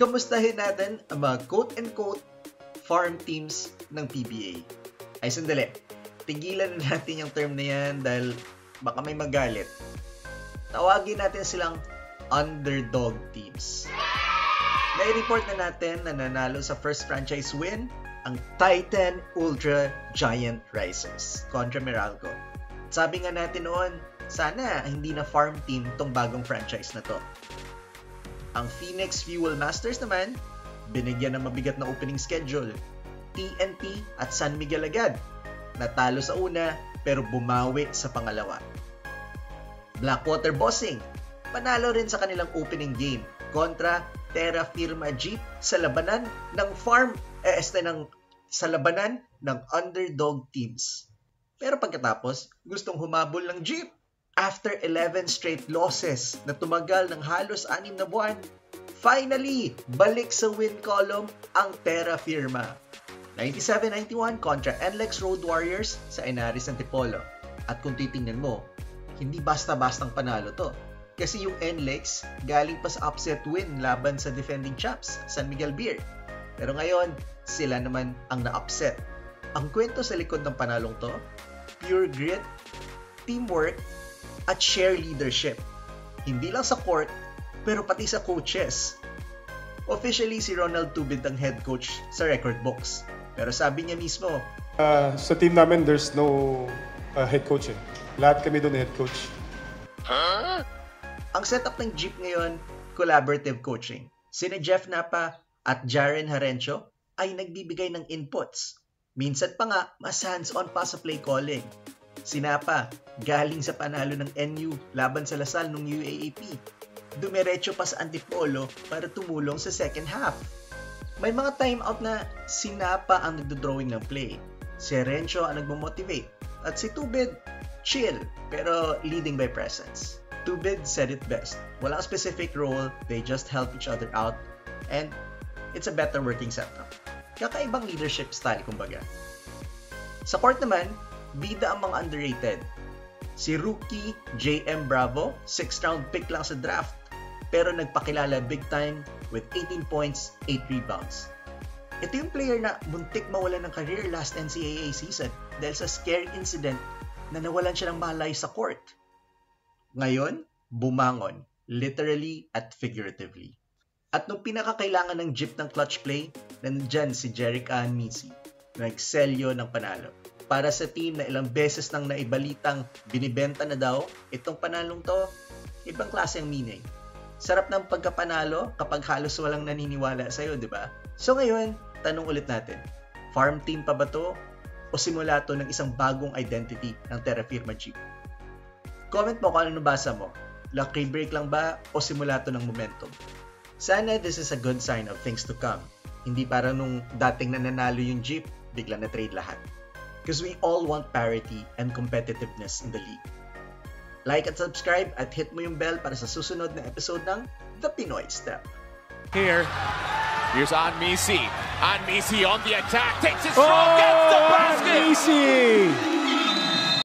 kamustahin natin ang mga quote-unquote farm teams ng PBA. Ay, sandali. Tigilan na natin yung term na yan dahil baka may magalit. Tawagin natin silang underdog teams. Nai-report na natin na nanalo sa first franchise win ang Titan Ultra Giant Risers kontra Meralco. Sabi nga natin noon, sana hindi na farm team tong bagong franchise na to. Ang Phoenix Fuel Masters naman, binigyan ng mabigat na opening schedule. TNT at San Miguel agad. Natalo sa una pero bumawi sa pangalawa. Blackwater Bossing, panalo rin sa kanilang opening game kontra Terra Firma Jeep sa labanan ng sa labanan ng underdog teams. Pero pagkatapos, gustong humabol ng Jeep. After 11 straight losses na tumagal ng halos 6 na buwan, finally, balik sa win column ang Terra Firma. 97-91 kontra NLEX Road Warriors sa Inaris Antipolo. At kung titingnan mo, hindi basta-bastang panalo to. Kasi yung NLEX galing pa sa upset win laban sa defending champs, San Miguel Beer. Pero ngayon, sila naman ang na-upset. Ang kwento sa likod ng panalong to, pure grit, teamwork, at share leadership. Hindi lang sa court, pero pati sa coaches. Officially, si Ronald Tubid ang head coach sa record books. Pero sabi niya mismo, sa team namin, there's no head coach. Lahat kami doon head coach. Ang setup ng Jeep ngayon, collaborative coaching. Sina Jeff Napa at Jaren Harencio ay nagbibigay ng inputs. Minsan pa nga, mas hands-on pa sa play calling. Si Napa, galing sa panalo ng NU laban sa Lasal nung UAAP. Dumiretso pa sa Antipolo para tumulong sa second half. May mga timeout na si Napa ang nagdodrawing ng play. Si Harencio ang nagmamotivate. At si Tubid, chill, pero leading by presence. Tubid said it best. Walang specific role, they just help each other out, and it's a better working setup. Kakaibang leadership style, kumbaga. Sa court naman, bida ang mga underrated. Si rookie JM Bravo, 6th round pick lang sa draft, pero nagpakilala big time with 18 points, 8 rebounds. Ito yung player na muntik mawalan ng career last NCAA season dahil sa scary incident na nawalan siya ng malay sa court. Ngayon, bumangon, literally at figuratively. At nung pinakakailangan ng Jeep ng clutch play, nandyan si Jeric Misi, nagselyo ng panalo. Para sa team na ilang beses nang naibalitang binibenta na daw, itong panalong to, ibang klase ang meaning. Sarap ng pagkapanalo kapag halos walang naniniwala sa'yo, di ba? So ngayon, tanong ulit natin, farm team pa ba to o simula to ng isang bagong identity ng Terra Firma Jeep? Comment mo kung ano nabasa mo. Lucky break lang ba o simula to ng momentum? Sana this is a good sign of things to come. Hindi para nung dating nananalo yung Jeep, bigla na trade lahat. Because we all want parity and competitiveness in the league. Like at subscribe at hit mo yung bell para sa susunod na episode ng The Pinoy Step. Here's Misi. Misi on the attack. Takes it strong. Gets the basket. Misi!